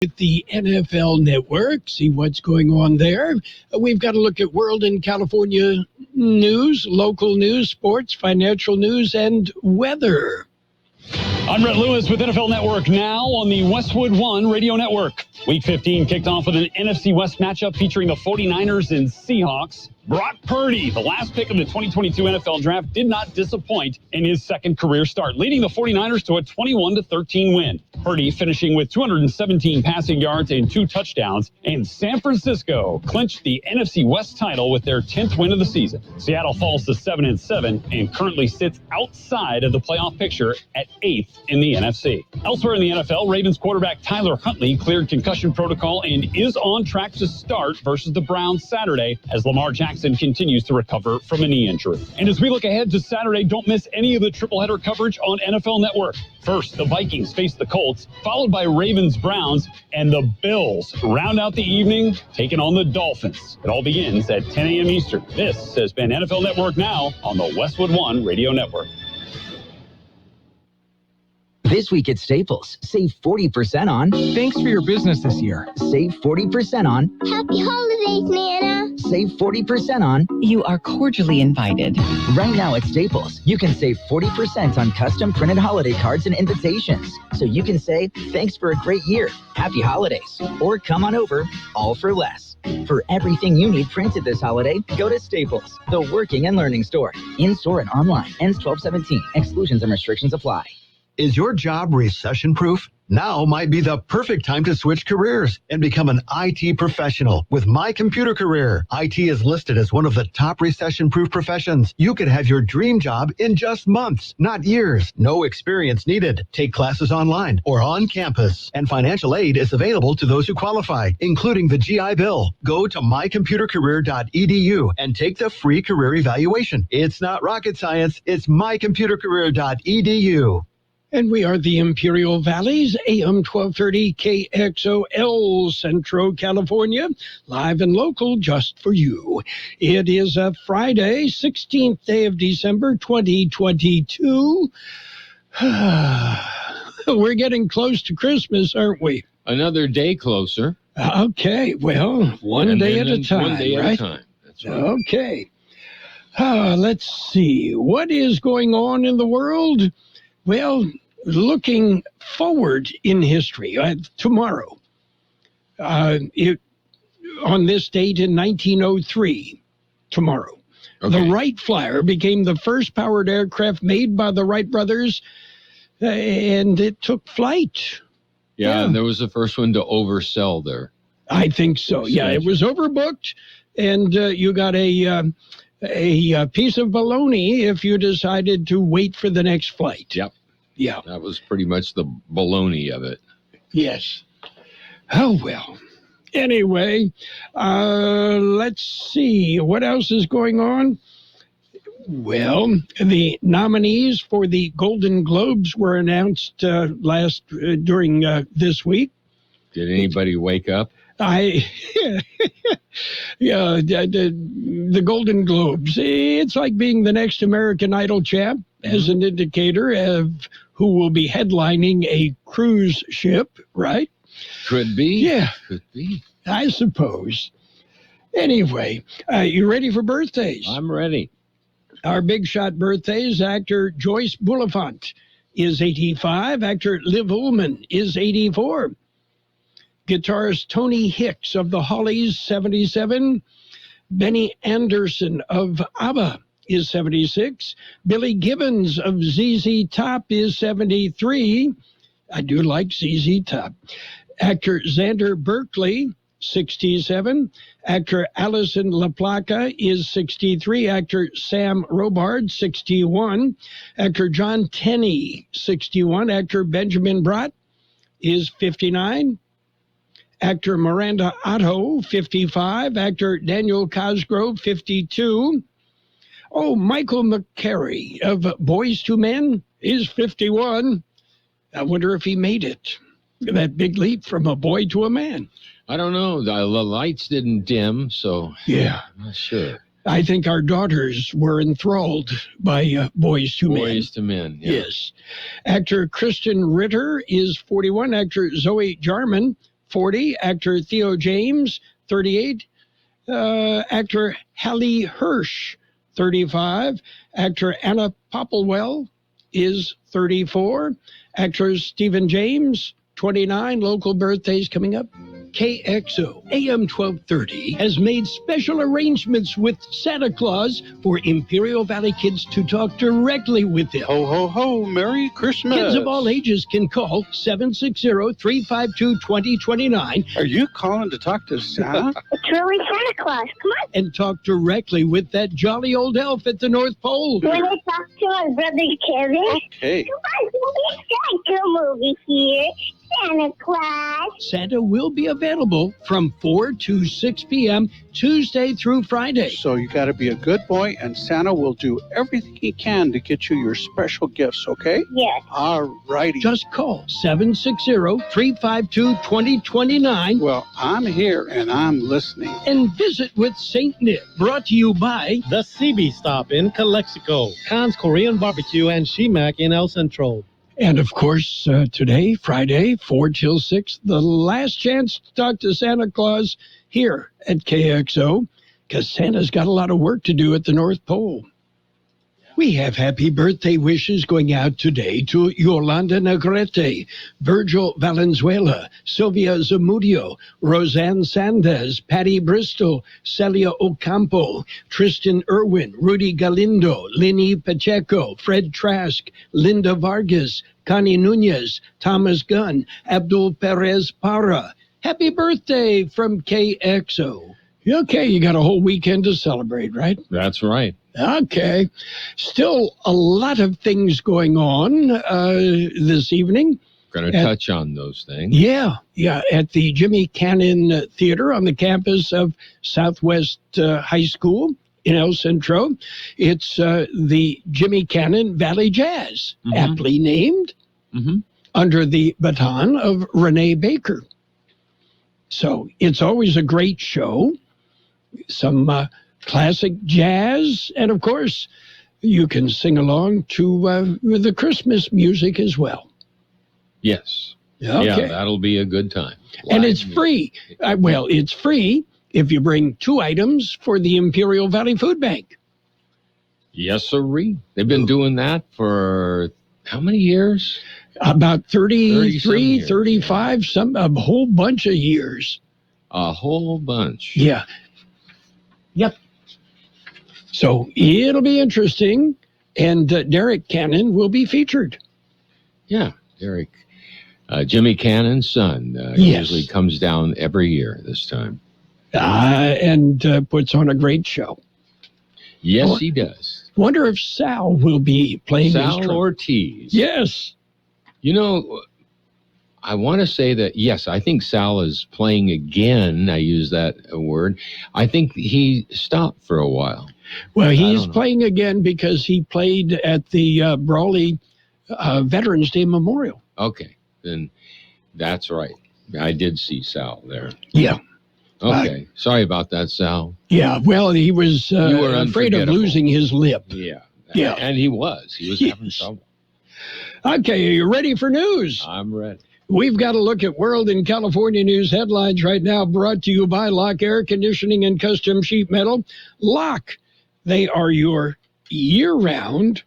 With the NFL Network, see what's going on there. We've got to look at world and California news, local news, sports, financial news, and weather. I'm Brett Lewis with NFL Network now on the Westwood One Radio Network. Week 15 kicked off with an NFC West matchup featuring the 49ers and Seahawks. Brock Purdy, the last pick of the 2022 NFL Draft, did not disappoint in his second career start, leading the 49ers to a 21-13 win. Purdy finishing with 217 passing yards and 2 touchdowns, and San Francisco clinched the NFC West title with their 10th win of the season. Seattle falls to 7-7 and currently sits outside of the playoff picture at 8th in the NFC. Elsewhere in the NFL, Ravens quarterback Tyler Huntley cleared concussion protocol and is on track to start versus the Browns Saturday as Lamar Jackson continues to recover from a knee injury. And as we look ahead to Saturday, don't miss any of the tripleheader coverage on NFL Network. First, the Vikings face the Colts, followed by Ravens-Browns, and the Bills round out the evening, taking on the Dolphins. It all begins at 10 a.m. Eastern. This has been NFL Network Now on the Westwood One Radio Network. This week at Staples, save 40% on... Thanks for your business this year. Save 40% on... Happy holidays, Nana. Save 40% on... You are cordially invited. Right now at Staples, you can save 40% on custom printed holiday cards and invitations. So you can say, thanks for a great year, happy holidays, or come on over, all for less. For everything you need printed this holiday, go to Staples, the working and learning store. In-store and online. Ends 12/17. Exclusions and restrictions apply. Is your job recession-proof? Now might be the perfect time to switch careers and become an IT professional with My Computer Career. IT is listed as one of the top recession-proof professions. You could have your dream job in just months, not years. No experience needed. Take classes online or on campus. And financial aid is available to those who qualify, including the GI Bill. Go to mycomputercareer.edu and take the free career evaluation. It's not rocket science. It's mycomputercareer.edu. And we are the Imperial Valley's AM 1230 KXO Central California, live and local just for you. It is a Friday, 16th day of December, 2022. We're getting close to Christmas, aren't we? Another day closer. Okay, well, one day at a time, One day right? at a time. That's right. Okay. Let's see. What is going on in the world? Well, looking forward in history, tomorrow, on this date in 1903, tomorrow, the Wright Flyer became the first powered aircraft made by the Wright brothers, and it took flight. Yeah, and there was the first one to oversell there. I think so. Yeah, it was overbooked, and you got a piece of baloney if you decided to wait for the next flight. Yep. Yeah. That was pretty much the baloney of it. Yes. Oh, well. Anyway, let's see. What else is going on? Well, the nominees for the Golden Globes were announced during this week. Did anybody wake up? The Golden Globes. It's like being the next American Idol champ as an indicator of who will be headlining a cruise ship, right? Could be. Yeah. Could be. I suppose. Anyway, you ready for birthdays? I'm ready. Our big shot birthdays, actor Joyce Bulifant is 85. Actor Liv Ullmann is 84. Guitarist Tony Hicks of the Hollies, 77. Benny Anderson of ABBA is 76. Billy Gibbons of ZZ Top is 73. I do like ZZ Top. Actor Xander Berkeley, 67. Actor Alison LaPlaca is 63. Actor Sam Robard, 61. Actor John Tenney, 61. Actor Benjamin Bratt is 59. Actor Miranda Otto, 55. Actor Daniel Cosgrove, 52. Oh, Michael McCary of Boys to Men is 51. I wonder if he made it. That big leap from a boy to a man. I don't know. The lights didn't dim, so yeah, I'm not sure. I think our daughters were enthralled by Boys to Men. Boys to Men, yeah. Yes. Actor Kristen Ritter is 41. Actor Zoe Jarman, 40. Actor Theo James, 38. Actor Hallie Hirsch, 35. Actor Anna Popplewell is 34. Actor Stephen James, 29. Local birthdays coming up. KXO AM 1230 has made special arrangements with Santa Claus for Imperial Valley kids to talk directly with him. Ho, ho, ho, Merry Christmas. Kids of all ages can call 760-352-2029. Are you calling to talk to Santa? It's really Santa Claus. Come on. And talk directly with that jolly old elf at the North Pole. When I talk to my brother Kevin. Okay. Come on, we'll be movie here. Santa Claus. Santa will be available from 4 to 6 p.m. Tuesday through Friday. So you got to be a good boy, and Santa will do everything he can to get you your special gifts, okay? Yes. All righty. Just call 760-352-2029. Well, I'm here, and I'm listening. And visit with St. Nick. Brought to you by The CB Stop in Calexico, Khan's Korean Barbecue, and Shimak in El Centro. And, of course, today, Friday, 4 till 6, the last chance to talk to Santa Claus here at KXO, because Santa's got a lot of work to do at the North Pole. We have happy birthday wishes going out today to Yolanda Negrete, Virgil Valenzuela, Sylvia Zamudio, Roseanne Sandez, Patty Bristol, Celia Ocampo, Tristan Irwin, Rudy Galindo, Lenny Pacheco, Fred Trask, Linda Vargas, Connie Nunez, Thomas Gunn, Abdul Perez Parra. Happy birthday from KXO. Okay, you got a whole weekend to celebrate, right? That's right. Okay. Still a lot of things going on this evening. Going to touch on those things. Yeah, at the Jimmy Cannon Theater on the campus of Southwest High School in El Centro. It's the Jimmy Cannon Valley Jazz, aptly named, under the baton of Renee Baker. So it's always a great show. Some classic jazz, and of course, you can sing along to the Christmas music as well. Yes. Okay. Yeah, that'll be a good time. And it's free. Well, it's free if you bring 2 items for the Imperial Valley Food Bank. Yes, sirree. They've been doing that for how many years? About 33, 30 35, a whole bunch of years. A whole bunch. Yeah. Yep. So it'll be interesting, and Derek Cannon will be featured. Yeah, Derek. Jimmy Cannon's son usually comes down every year this time. And puts on a great show. Yes, he does. Wonder if Sal will be playing his Sal Ortiz. Yes. You know, I want to say that, yes, I think Sal is playing again. I use that word. I think he stopped for a while. Well, he's playing again because he played at the Brawley Veterans Day Memorial. Okay, then that's right. I did see Sal there. Yeah. Okay. Sorry about that, Sal. Yeah, well, he was afraid of losing his lip. Yeah. Yeah. And he was. He was having trouble. Okay, are you ready for news? I'm ready. We've got a look at World and California news headlines right now, brought to you by Lock Air Conditioning and Custom Sheet Metal. Lock, they are your year-round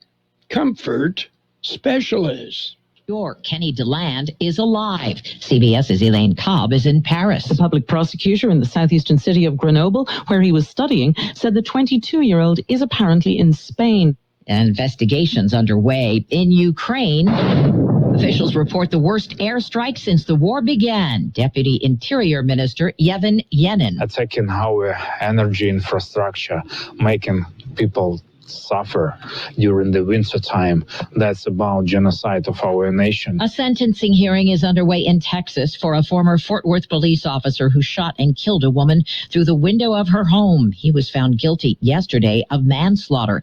comfort specialist. Your Kenny DeLand is alive. CBS's Elaine Cobb is in Paris. The public prosecutor in the southeastern city of Grenoble, where he was studying, said the 22-year-old is apparently in Spain. Investigations underway in Ukraine. Officials report the worst airstrike since the war began. Deputy Interior Minister Yevhen Yenin. Attacking our energy infrastructure, making people suffer during the winter time. That's about genocide of our nation. A sentencing hearing is underway in Texas for a former Fort Worth police officer who shot and killed a woman through the window of her home. He was found guilty yesterday of manslaughter.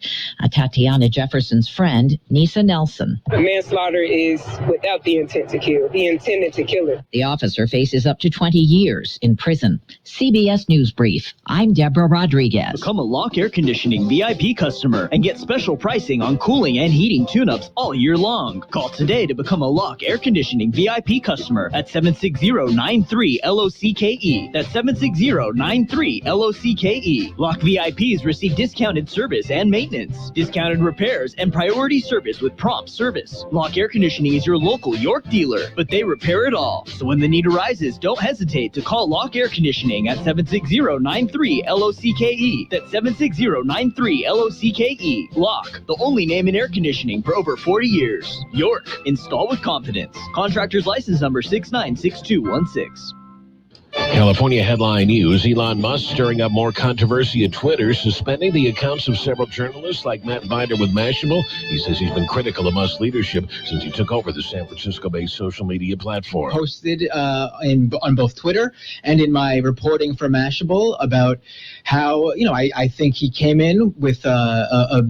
Tatiana Jefferson's friend, Nisa Nelson. Manslaughter is without the intent to kill. He intended to kill her. The officer faces up to 20 years in prison. CBS News Brief. I'm Deborah Rodriguez. Become a Lock Air Conditioning VIP customer customer and get special pricing on cooling and heating tune-ups all year long. Call today to become a Lock Air Conditioning VIP customer at 760-93-LOCKE. That's 760-93-LOCKE. Lock VIPs receive discounted service and maintenance, discounted repairs, and priority service with prompt service. Lock Air Conditioning is your local York dealer, but they repair it all. So when the need arises, don't hesitate to call Lock Air Conditioning at 760-93-LOCKE. That's 760-93-LOCKE. Lock, the only name in air conditioning for over 40 years. York, install with confidence. Contractor's license number 696216. California headline news. Elon Musk stirring up more controversy at Twitter, suspending the accounts of several journalists like Matt Binder with Mashable. He says he's been critical of Musk's leadership since he took over the San Francisco-based social media platform. Posted on both Twitter and in my reporting for Mashable about how, I think he came in with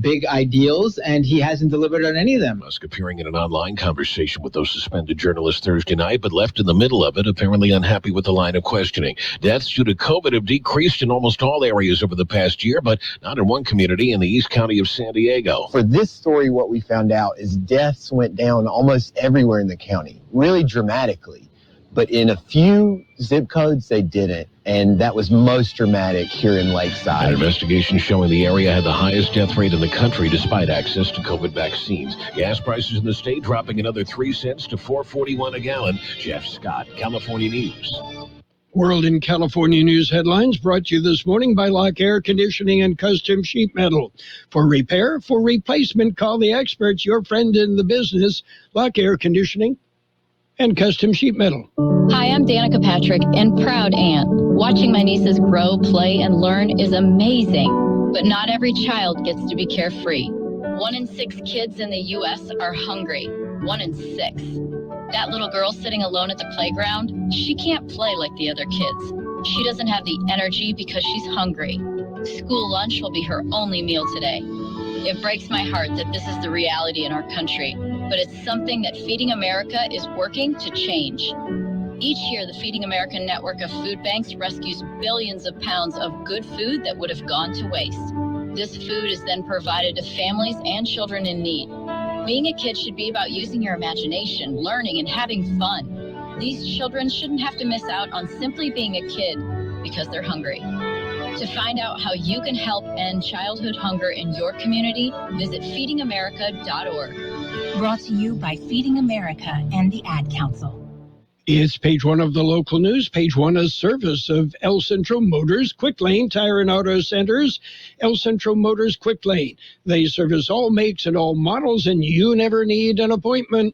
big ideals and he hasn't delivered on any of them. Musk appearing in an online conversation with those suspended journalists Thursday night, but left in the middle of it, apparently unhappy with the line of questioning. Deaths due to COVID have decreased in almost all areas over the past year, but not in one community in the East County of San Diego. For this story, what we found out is deaths went down almost everywhere in the county, really dramatically. But in a few zip codes, they didn't. And that was most dramatic here in Lakeside. An investigation showing the area had the highest death rate in the country despite access to COVID vaccines. Gas prices in the state dropping another 3 cents to $4.41 a gallon. Jeff Scott, California News. World in California news headlines brought to you this morning by Lock Air Conditioning and Custom Sheet Metal. For repair, for replacement, call the experts, your friend in the business, Lock Air Conditioning and Custom Sheet Metal. Hi, I'm Danica Patrick and proud aunt. Watching my nieces grow, play, and learn is amazing, but not every child gets to be carefree. 1 in 6 kids in the U.S. are hungry. 1 in 6. That little girl sitting alone at the playground, she can't play like the other kids. She doesn't have the energy because she's hungry. School lunch will be her only meal today. It breaks my heart that this is the reality in our country, but it's something that Feeding America is working to change. Each year, the Feeding America network of food banks rescues billions of pounds of good food that would have gone to waste. This food is then provided to families and children in need. Being a kid should be about using your imagination, learning, and having fun. These children shouldn't have to miss out on simply being a kid because they're hungry. To find out how you can help end childhood hunger in your community, visit feedingamerica.org. Brought to you by Feeding America and the Ad Council. It's page 1 of the local news. Page 1 is service of El Centro Motors Quick Lane Tire and Auto Centers. El Centro Motors Quick Lane. They service all makes and all models, and you never need an appointment.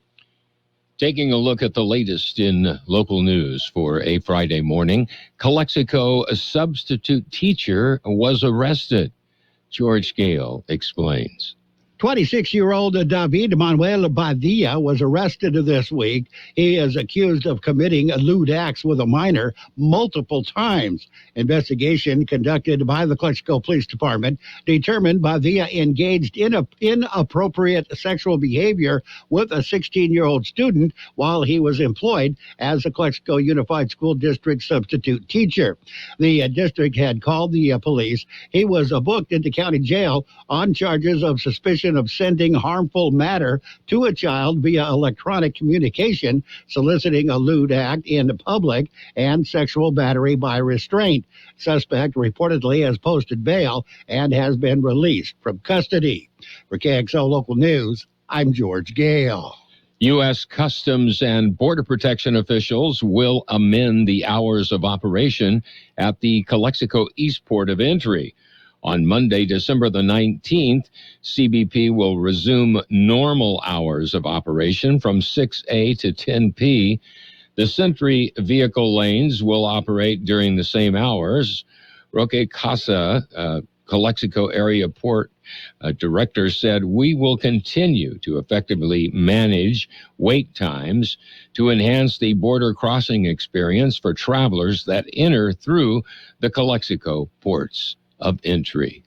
Taking a look at the latest in local news for a Friday morning, Calexico, a substitute teacher, was arrested. George Gale explains. 26-year-old David Manuel Badia was arrested this week. He is accused of committing lewd acts with a minor multiple times. Investigation conducted by the Calexico Police Department determined Badia engaged in inappropriate sexual behavior with a 16-year-old student while he was employed as a Calexico Unified School District substitute teacher. The district had called the police. He was booked into county jail on charges of suspicion of sending harmful matter to a child via electronic communication, soliciting a lewd act in public, and sexual battery by restraint. Suspect reportedly has posted bail and has been released from custody. For KXO Local News, I'm George Gale. U.S. Customs and Border Protection officials will amend the hours of operation at the Calexico East Port of Entry. On Monday, December the 19th, CBP will resume normal hours of operation from 6 a to 10 p. The Sentry vehicle lanes will operate during the same hours. Roque Casa, Calexico Area Port Director, said, "We will continue to effectively manage wait times to enhance the border crossing experience for travelers that enter through the Calexico ports of entry."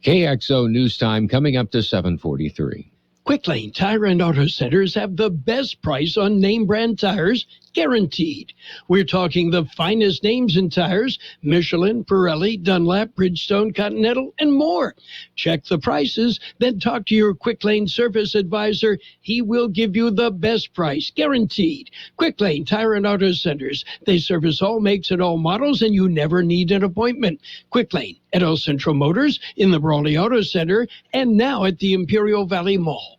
KXO News Time coming up to 7:43. Quick Lane Tire and Auto Centers have the best price on name brand tires Guaranteed. We're talking the finest names in tires: Michelin, Pirelli, Dunlop, Bridgestone, Continental, and more. Check the prices, then talk to your Quick Lane service advisor. He will give you the best price, guaranteed. Quick Lane Tire and Auto Centers. They service all makes and all models, and you never need an appointment. Quick Lane at El Centro Motors, in the Brawley Auto Center, and now at the Imperial Valley Mall.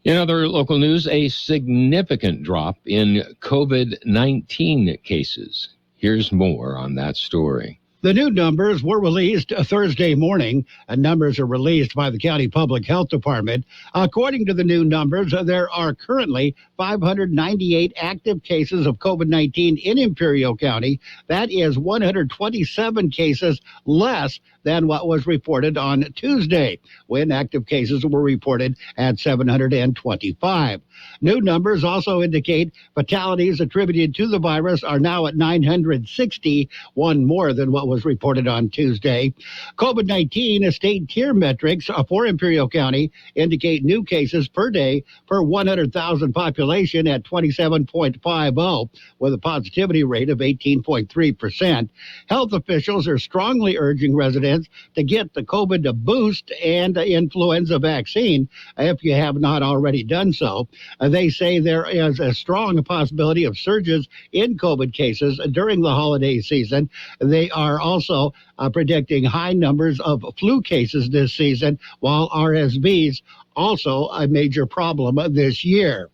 In other local news, a significant drop in COVID-19 cases. Here's more on that story. The new numbers were released Thursday morning. Numbers are released by the County Public Health Department. According to the new numbers, there are currently 598 active cases of COVID-19 in Imperial County. That is 127 cases less than what was reported on Tuesday, when active cases were reported at 725. New numbers also indicate fatalities attributed to the virus are now at 960, one more than what was reported on Tuesday. COVID-19 state tier metrics for Imperial County indicate new cases per day per 100,000 population at 27.50, with a positivity rate of 18.3%. Health officials are strongly urging residents to get the COVID boost and influenza vaccine if you have not already done so. They say there is a strong possibility of surges in COVID cases during the holiday season. They are also predicting high numbers of flu cases this season, while RSVs also a major problem this year.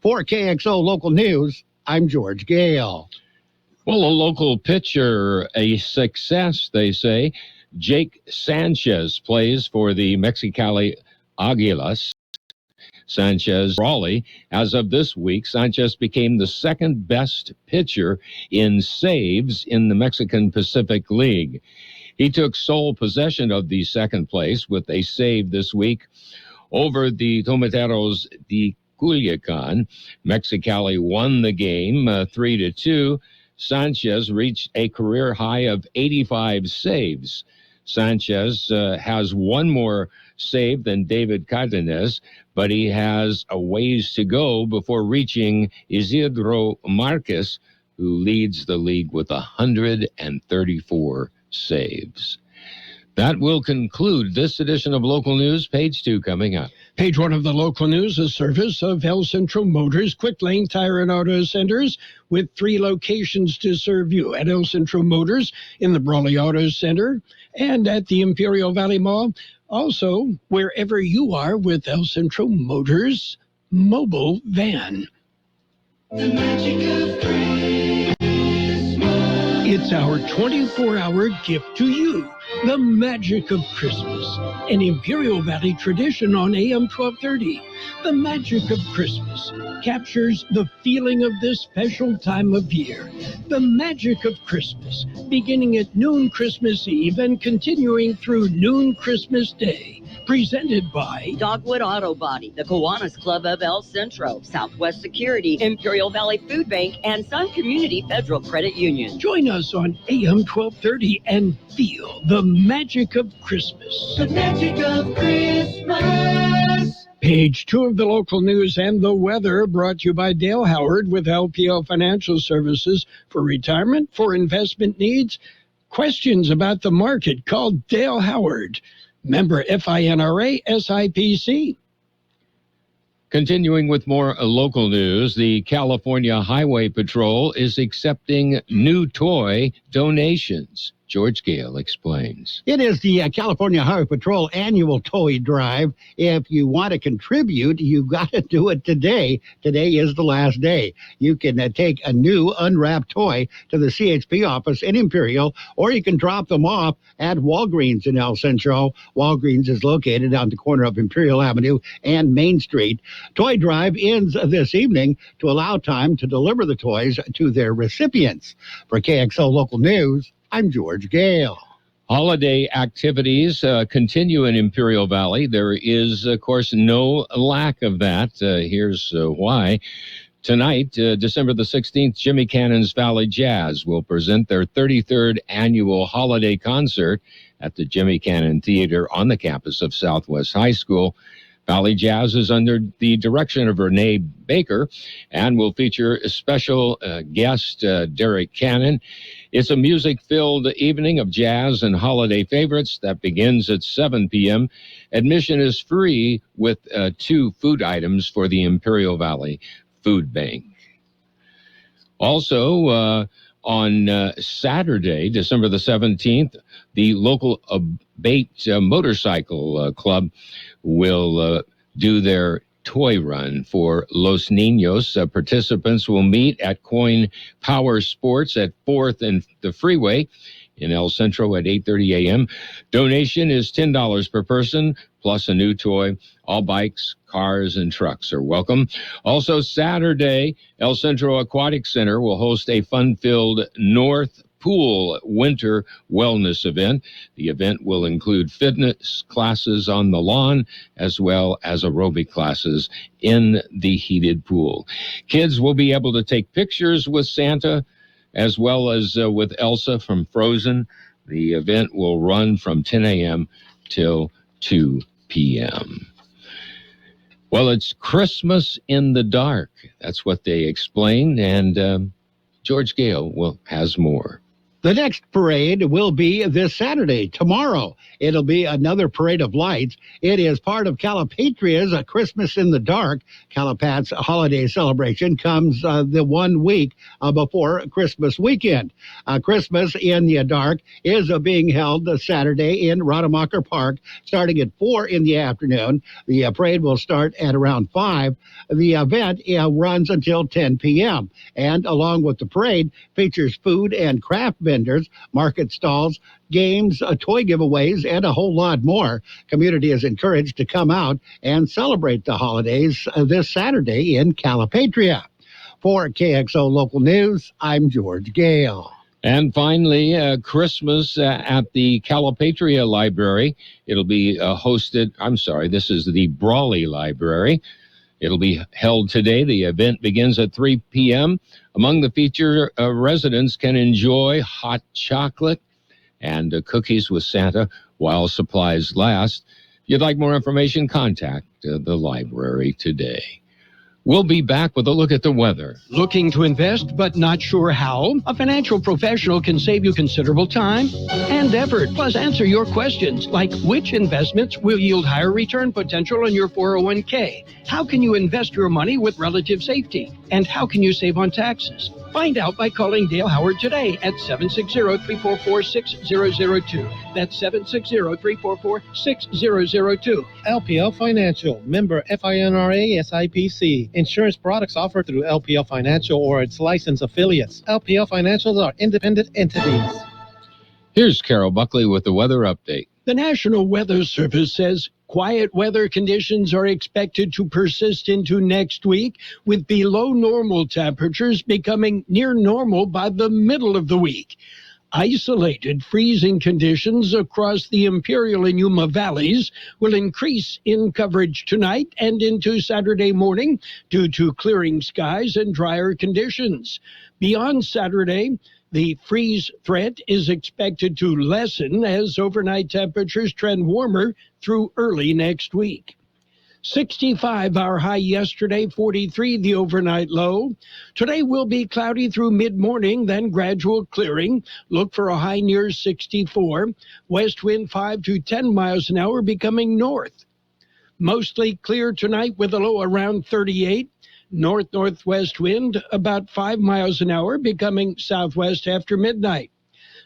For KXO Local News, I'm George Gale. Well, a local pitcher, a success, they say. Jake Sanchez plays for the Mexicali Águilas. Sanchez Raleigh. As of this week, Sanchez became the second best pitcher in saves in the Mexican Pacific League. He took sole possession of the second place with a save this week over the Tomateros de Culiacan. Mexicali won the game 3-2. Sanchez reached a career high of 85 saves. Sanchez has one more save than David Cardenas, but he has a ways to go before reaching Isidro Marquez, who leads the league with 134 saves. That will conclude this edition of Local News. Page 2 coming up. Page 1 of the local news, a service of El Centro Motors, Quick Lane Tire and Auto Centers, with 3 locations to serve you: at El Centro Motors, in the Brawley Auto Center, and at the Imperial Valley Mall. Also, wherever you are with El Centro Motors mobile van. The magic of Christmas. It's our 24-hour gift to you. The magic of Christmas, an Imperial Valley tradition on AM 1230. The magic of Christmas captures the feeling of this special time of year. The magic of Christmas, beginning at noon Christmas Eve and continuing through noon Christmas Day. Presented by Dogwood Auto Body, the Kiwanis Club of El Centro, Southwest Security, Imperial Valley Food Bank, and Sun Community Federal Credit Union. Join us on AM 1230 and feel the magic of Christmas. The magic of Christmas. Page 2 of the local news and the weather, brought to you by Dale Howard with LPL Financial Services. For retirement, for investment needs, questions about the market, call Dale Howard. Member FINRA SIPC. Continuing with more local news, the California Highway Patrol is accepting new toy donations. George Gale explains. It is the California Highway Patrol annual toy drive. If you want to contribute, you got to do it today. Today is the last day. You can take a new unwrapped toy to the CHP office in Imperial, or you can drop them off at Walgreens in El Centro. Walgreens is located on the corner of Imperial Avenue and Main Street. Toy drive ends this evening to allow time to deliver the toys to their recipients. For KXO Local News, I'm George Gale. Holiday activities continue in Imperial Valley. There is, of course, no lack of that. Here's why. Tonight, December the 16th, Jimmy Cannon's Valley Jazz will present their 33rd annual holiday concert at the Jimmy Cannon Theater on the campus of Southwest High School. Valley Jazz is under the direction of Renee Baker and will feature a special guest, Derek Cannon. It's a music-filled evening of jazz and holiday favorites that begins at 7 p.m. Admission is free with 2 food items for the Imperial Valley Food Bank. Also, on Saturday, December the 17th, the local Abate Motorcycle Club will do their toy run for Los Niños. Participants will meet at Coin Power Sports at 4th and the Freeway in El Centro at 8:30 a.m. Donation is $10 per person, plus a new toy. All bikes, cars, and trucks are welcome. Also, Saturday, El Centro Aquatic Center will host a fun-filled North Pool Winter Wellness event. The event will include fitness classes on the lawn as well as aerobic classes in the heated pool. Kids will be able to take pictures with Santa as well as with Elsa from Frozen. The event will run from 10 a.m. till 2 p.m. Well, it's Christmas in the dark. That's what they explained, and George Gale has more. The next parade will be this Saturday, tomorrow. It'll be another parade of lights. It is part of Calipatria's Christmas in the Dark. Calipat's holiday celebration comes the 1 week before Christmas weekend. Christmas in the Dark is being held this Saturday in Rademacher Park, starting at 4 in the afternoon. The parade will start at around 5. The event runs until 10 p.m. and along with the parade features food and craft vendors, market stalls, games, toy giveaways, and a whole lot more. Community is encouraged to come out and celebrate the holidays this Saturday in Calipatria. For KXO Local News, I'm George Gale. And finally, Christmas at the Calipatria Library. It'll be this is the Brawley Library. It'll be held today. The event begins at 3 p.m. Among the feature, residents can enjoy hot chocolate and cookies with Santa while supplies last. If you'd like more information, contact the library today. We'll be back with a look at the weather. Looking to invest but not sure how? A financial professional can save you considerable time and effort, plus answer your questions like which investments will yield higher return potential on your 401k? How can you invest your money with relative safety? And how can you save on taxes? Find out by calling Dale Howard today at 760-344-6002. That's 760-344-6002. LPL Financial, member FINRA SIPC. Insurance products offered through LPL Financial or its licensed affiliates. LPL Financials are independent entities. Here's Carroll Buckley with the weather update. The National Weather Service says quiet weather conditions are expected to persist into next week, with below normal temperatures becoming near normal by the middle of the week. Isolated freezing conditions across the Imperial and Yuma valleys will increase in coverage tonight and into Saturday morning due to clearing skies and drier conditions. Beyond Saturday, the freeze threat is expected to lessen as overnight temperatures trend warmer through early next week. 65 our high yesterday, 43 the overnight low. Today will be cloudy through mid-morning, then gradual clearing. Look for a high near 64. West wind 5 to 10 miles an hour becoming north. Mostly clear tonight with a low around 38. North-northwest wind about 5 miles an hour becoming southwest after midnight.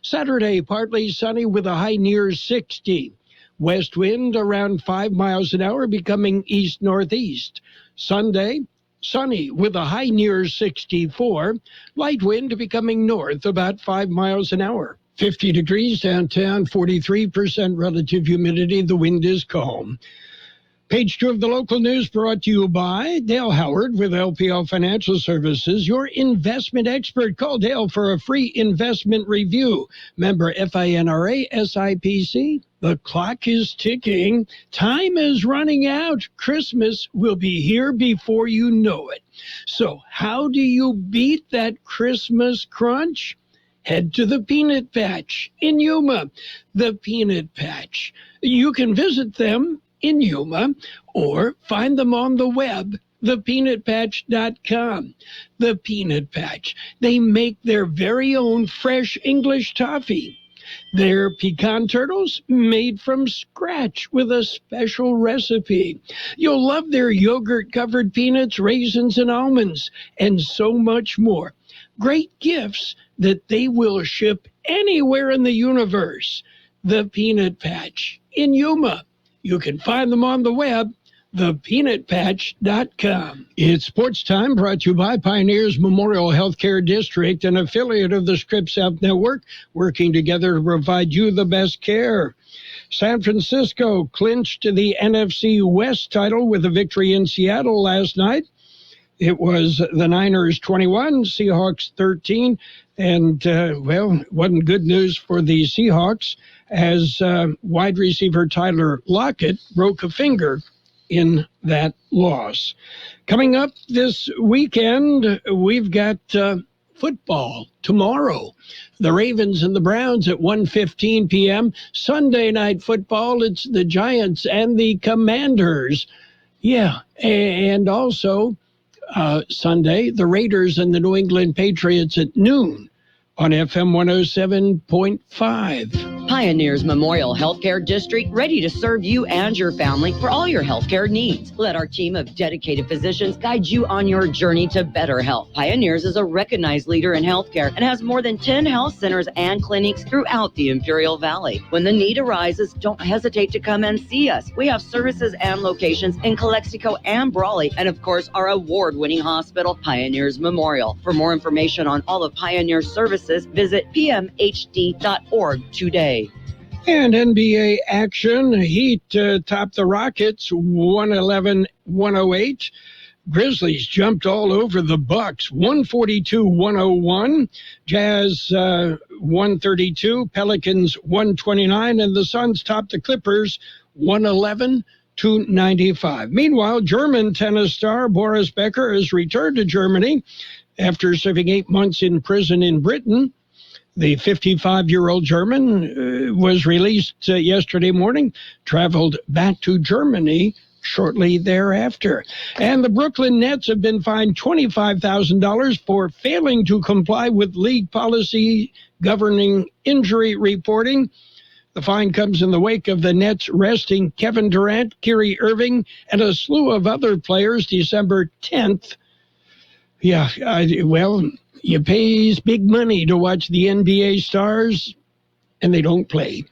Saturday partly sunny with a high near 60. West wind around 5 miles an hour becoming east-northeast. Sunday, sunny with a high near 64. Light wind becoming north about 5 miles an hour. 50 degrees downtown, 43% relative humidity. The wind is calm. Page 2 of the local news brought to you by Dale Howard with LPL Financial Services, your investment expert. Call Dale for a free investment review. Member FINRA SIPC. The clock is ticking. Time is running out. Christmas will be here before you know it. So how do you beat that Christmas crunch? Head to the Peanut Patch in Yuma. The Peanut Patch. You can visit them in Yuma, or find them on the web, thepeanutpatch.com. The Peanut Patch. They make their very own fresh English toffee. Their pecan turtles made from scratch with a special recipe. You'll love their yogurt-covered peanuts, raisins, and almonds, and so much more. Great gifts that they will ship anywhere in the universe. The Peanut Patch in Yuma. You can find them on the web, thepeanutpatch.com. It's Sports Time, brought to you by Pioneers Memorial Healthcare District, an affiliate of the Scripps Health Network, working together to provide you the best care. San Francisco clinched the NFC West title with a victory in Seattle last night. It was the Niners 21, Seahawks 13, and, wasn't good news for the Seahawks as wide receiver Tyler Lockett broke a finger in that loss. Coming up this weekend, we've got football tomorrow. The Ravens and the Browns at 1:15 p.m. Sunday night football, it's the Giants and the Commanders. Yeah, and also Sunday, the Raiders and the New England Patriots at noon on FM 107.5. Pioneers Memorial Healthcare District, ready to serve you and your family for all your healthcare needs. Let our team of dedicated physicians guide you on your journey to better health. Pioneers is a recognized leader in healthcare and has more than 10 health centers and clinics throughout the Imperial Valley. When the need arises, don't hesitate to come and see us. We have services and locations in Calexico and Brawley, and of course, our award-winning hospital, Pioneers Memorial. For more information on all of Pioneer's services, visit pmhd.org today. And NBA action. Heat topped the Rockets 111-108. Grizzlies jumped all over the Bucks 142-101. Jazz 132. Pelicans 129. And the Suns topped the Clippers 111-95. Meanwhile, German tennis star Boris Becker has returned to Germany after serving 8 months in prison in Britain. The 55-year-old German was released yesterday morning, traveled back to Germany shortly thereafter. And the Brooklyn Nets have been fined $25,000 for failing to comply with league policy governing injury reporting. The fine comes in the wake of the Nets resting Kevin Durant, Kyrie Irving, and a slew of other players December 10th. Yeah, you pay big money to watch the NBA stars, and they don't play.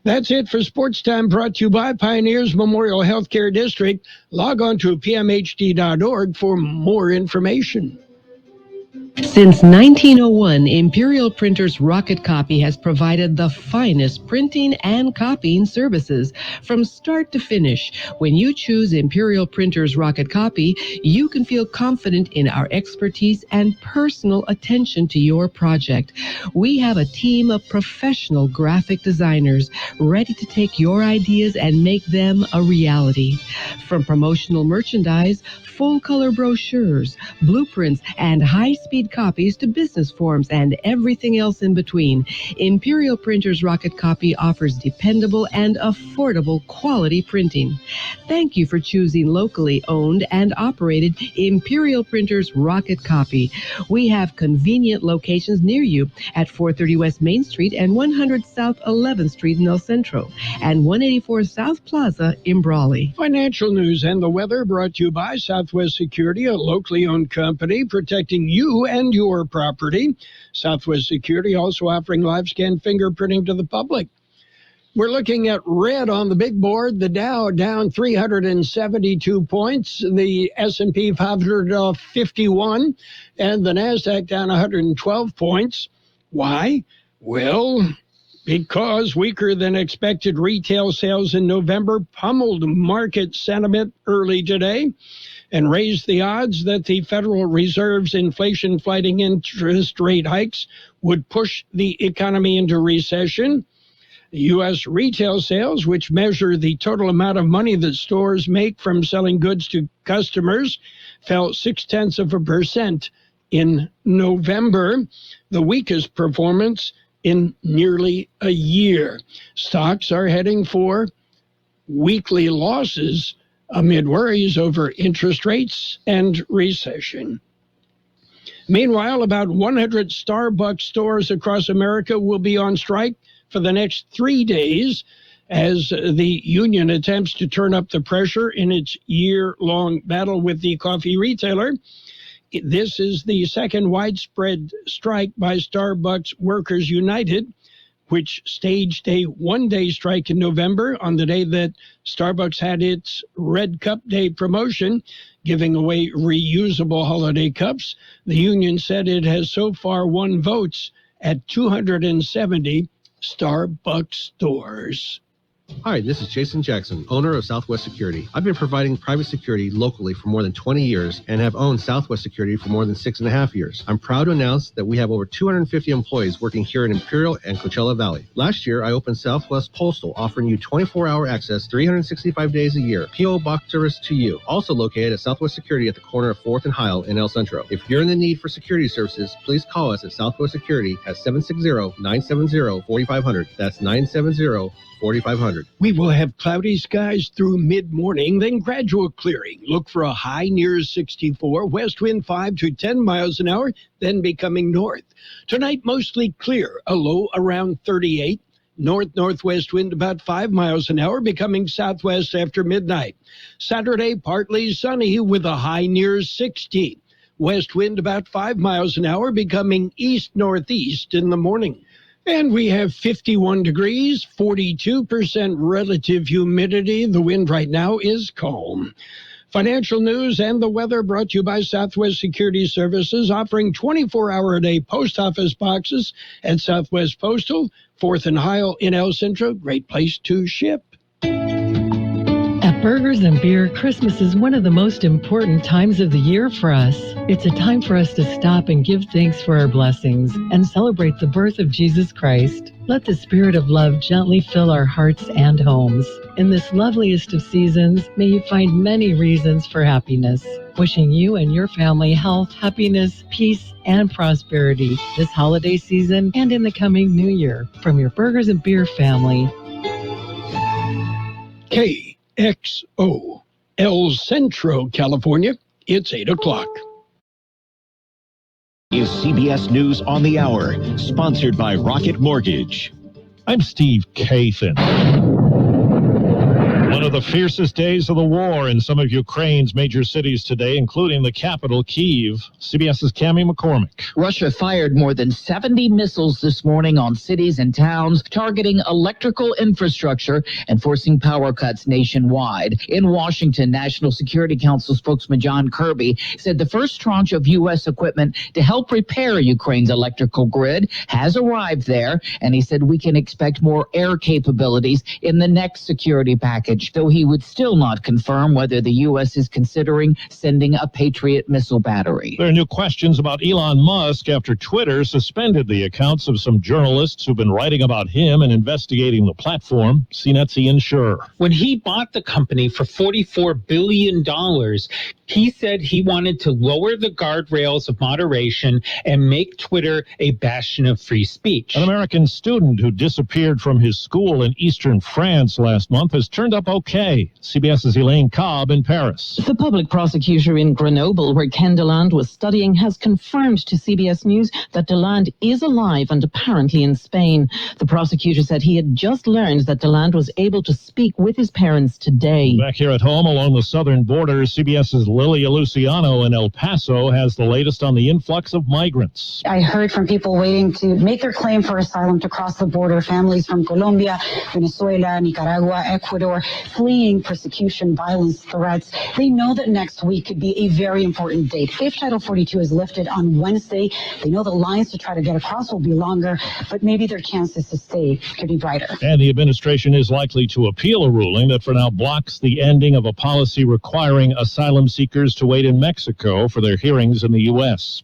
That's it for Sports Time, brought to you by Pioneers Memorial Healthcare District. Log on to pmhd.org for more information. Since 1901, Imperial Printers Rocket Copy has provided the finest printing and copying services from start to finish. When you choose Imperial Printers Rocket Copy, you can feel confident in our expertise and personal attention to your project. We have a team of professional graphic designers ready to take your ideas and make them a reality. From promotional merchandise, full-color brochures, blueprints, and high-speed copies to business forms and everything else in between, Imperial Printers Rocket Copy offers dependable and affordable quality printing. Thank you for choosing locally owned and operated Imperial Printers Rocket Copy. We have convenient locations near you at 430 West Main Street and 100 South 11th Street in El Centro and 184 South Plaza in Brawley. Financial news and the weather brought to you by Southwest Security, a locally owned company protecting you and your property. Southwest Security also offering live scan fingerprinting to the public. We're looking at red on the big board. The Dow down 372 points, the S&P 500 51, and the NASDAQ down 112 points. Why? Well, because weaker than expected retail sales in November pummeled market sentiment early today and raised the odds that the Federal Reserve's inflation-fighting interest rate hikes would push the economy into recession. U.S. retail sales, which measure the total amount of money that stores make from selling goods to customers, fell 0.6% in November, the weakest performance in nearly a year. Stocks are heading for weekly losses amid worries over interest rates and recession. Meanwhile, about 100 Starbucks stores across America will be on strike for the next 3 days as the union attempts to turn up the pressure in its year-long battle with the coffee retailer. This is the second widespread strike by Starbucks Workers United, which staged a one-day strike in November on the day that Starbucks had its Red Cup Day promotion, giving away reusable holiday cups. The union said it has so far won votes at 270 Starbucks stores. Hi, this is Jason Jackson, owner of Southwest Security. I've been providing private security locally for more than 20 years and have owned Southwest Security for more than 6.5 years. I'm proud to announce that we have over 250 employees working here in Imperial and Coachella Valley. Last year, I opened Southwest Postal, offering you 24-hour access 365 days a year. P.O. Box service to you. Also located at Southwest Security at the corner of 4th and Heil in El Centro. If you're in the need for security services, please call us at Southwest Security at 760-970-4500. That's 970-4500. We will have cloudy skies through mid-morning, then gradual clearing. Look for a high near 64, west wind 5 to 10 miles an hour, then becoming north. Tonight, mostly clear, a low around 38. North-northwest wind about 5 miles an hour, becoming southwest after midnight. Saturday, partly sunny with a high near 60. West wind about 5 miles an hour, becoming east-northeast in the morning. And we have 51 degrees, 42% relative humidity. The wind right now is calm. Financial news and the weather brought to you by Southwest Security Services, offering 24-hour-a-day post office boxes at Southwest Postal, 4th and Heil in El Centro. Great place to ship. At Burgers and Beer, Christmas is one of the most important times of the year for us. It's a time for us to stop and give thanks for our blessings and celebrate the birth of Jesus Christ. Let the spirit of love gently fill our hearts and homes. In this loveliest of seasons, may you find many reasons for happiness. Wishing you and your family health, happiness, peace, and prosperity this holiday season and in the coming new year. From your Burgers and Beer family. KXO, El Centro, California. It's 8 o'clock. Is CBS News on the Hour, sponsored by Rocket Mortgage. I'm Steve Kathan. One of the fiercest days of the war in some of Ukraine's major cities today, including the capital, Kyiv. CBS's Cammie McCormick. Russia fired more than 70 missiles this morning on cities and towns, targeting electrical infrastructure and forcing power cuts nationwide. In Washington, National Security Council spokesman John Kirby said the first tranche of U.S. equipment to help repair Ukraine's electrical grid has arrived there, and he said we can expect more air capabilities in the next security package, though he would still not confirm whether the U.S. is considering sending a Patriot missile battery. There are new questions about Elon Musk after Twitter suspended the accounts of some journalists who've been writing about him and investigating the platform. CNET's Ian Scher. When he bought the company for $44 billion, he said he wanted to lower the guardrails of moderation and make Twitter a bastion of free speech. An American student who disappeared from his school in eastern France last month has turned up okay. CBS's Elaine Cobb in Paris. The public prosecutor in Grenoble, where Ken DeLand was studying, has confirmed to CBS News that DeLand is alive and apparently in Spain. The prosecutor said he had just learned that DeLand was able to speak with his parents today. Back here at home along the southern border, CBS's Lilia Luciano in El Paso has the latest on the influx of migrants. I heard from people waiting to make their claim for asylum to cross the border, families from Colombia, Venezuela, Nicaragua, Ecuador, fleeing persecution, violence, threats. They know that next week could be a very important date. If Title 42 is lifted on Wednesday, they know the lines to try to get across will be longer, but maybe their chances to stay could be brighter. And the administration is likely to appeal a ruling that for now blocks the ending of a policy requiring asylum seekers to wait in Mexico for their hearings in the U.S.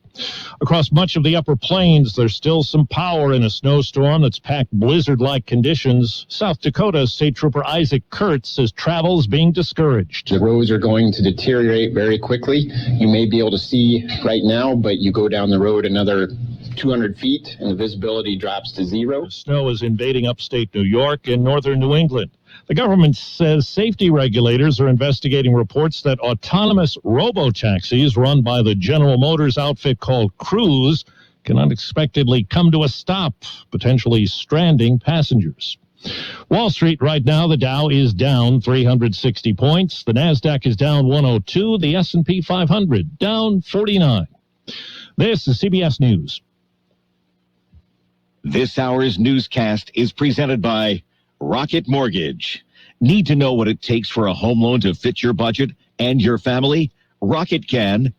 Across much of the upper plains, there's still some power in a snowstorm that's packed blizzard-like conditions. South Dakota State Trooper Isaac Kurtz says travel's being discouraged. The roads are going to deteriorate very quickly. You may be able to see right now, but you go down the road another 200 feet and the visibility drops to zero. Snow is invading upstate New York and northern New England. The government says safety regulators are investigating reports that autonomous robo-taxis run by the General Motors outfit called Cruise can unexpectedly come to a stop, potentially stranding passengers. Wall Street right now, the Dow is down 360 points. The NASDAQ is down 102. The S&P 500 down 49. This is CBS News. This hour's newscast is presented by Rocket Mortgage. Need to know what it takes for a home loan to fit your budget and your family? Rocket can.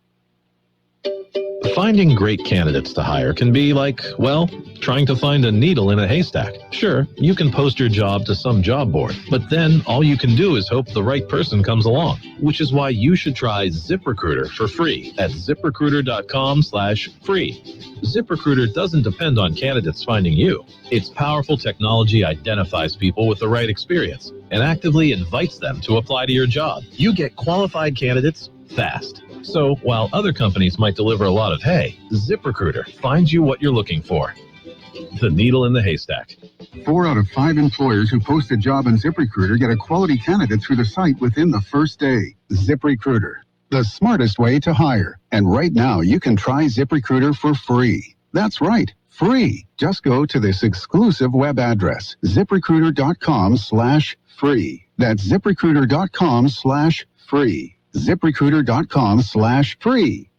Finding great candidates to hire can be like, well, trying to find a needle in a haystack. Sure, you can post your job to some job board, but then all you can do is hope the right person comes along, which is why you should try ZipRecruiter for free at ZipRecruiter.com/free. ZipRecruiter doesn't depend on candidates finding you. Its powerful technology identifies people with the right experience and actively invites them to apply to your job. You get qualified candidates fast. So while other companies might deliver a lot of hay, ZipRecruiter finds you what you're looking for. The needle in the haystack. 4 out of 5 employers who post a job on ZipRecruiter get a quality candidate through the site within the first day. ZipRecruiter, the smartest way to hire. And right now, you can try ZipRecruiter for free. That's right, free. Just go to this exclusive web address, ZipRecruiter.com/free. That's ZipRecruiter.com/free. ZipRecruiter.com/free.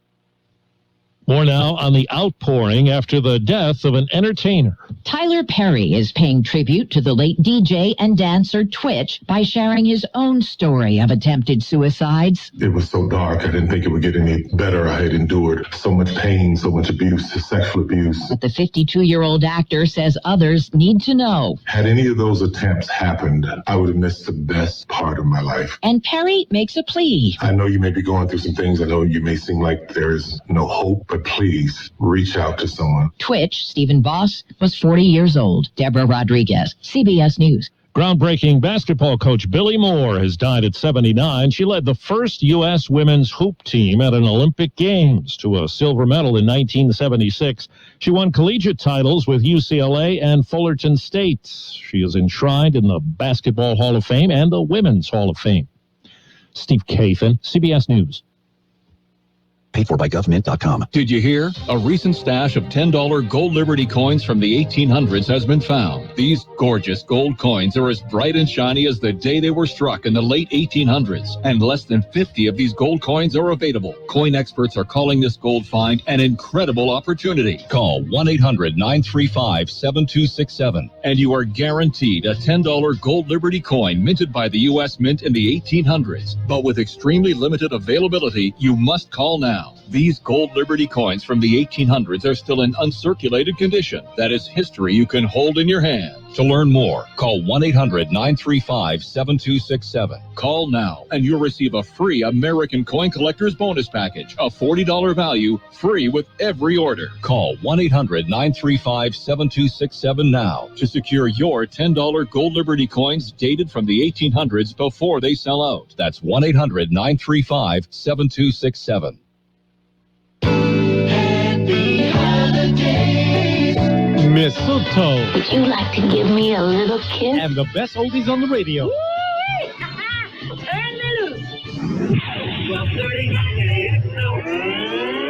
More now on the outpouring after the death of an entertainer. Tyler Perry is paying tribute to the late DJ and dancer Twitch by sharing his own story of attempted suicides. It was so dark, I didn't think it would get any better. I had endured so much pain, so much abuse, sexual abuse. But the 52-year-old actor says others need to know. Had any of those attempts happened, I would have missed the best part of my life. And Perry makes a plea. I know you may be going through some things. I know you may seem like there is no hope, but please reach out to someone. Twitch, Stephen Voss, was 40 years old. Deborah Rodriguez, CBS News. Groundbreaking basketball coach Billy Moore has died at 79. She led the first U.S. women's hoop team at an Olympic Games to a silver medal in 1976. She won collegiate titles with UCLA and Fullerton State. She is enshrined in the Basketball Hall of Fame and the Women's Hall of Fame. Steve Kathan, CBS News. Paid for by government.com. Did you hear? A recent stash of $10 gold Liberty coins from the 1800s has been found. These gorgeous gold coins are as bright and shiny as the day they were struck in the late 1800s, and less than 50 of these gold coins are available. Coin experts are calling this gold find an incredible opportunity. Call 1-800-935-7267, and you are guaranteed a $10 gold Liberty coin minted by the U.S. Mint in the 1800s. But with extremely limited availability, you must call now. These gold Liberty coins from the 1800s are still in uncirculated condition. That is history you can hold in your hand. To learn more, call 1-800-935-7267. Call now, and you'll receive a free American Coin Collector's Bonus Package, a $40 value, free with every order. Call 1-800-935-7267 now to secure your $10 gold Liberty coins dated from the 1800s before they sell out. That's 1-800-935-7267. Mistletoe. Would you like to give me a little kiss? And the best oldies on the radio. Turn me loose. 12:30 KXO.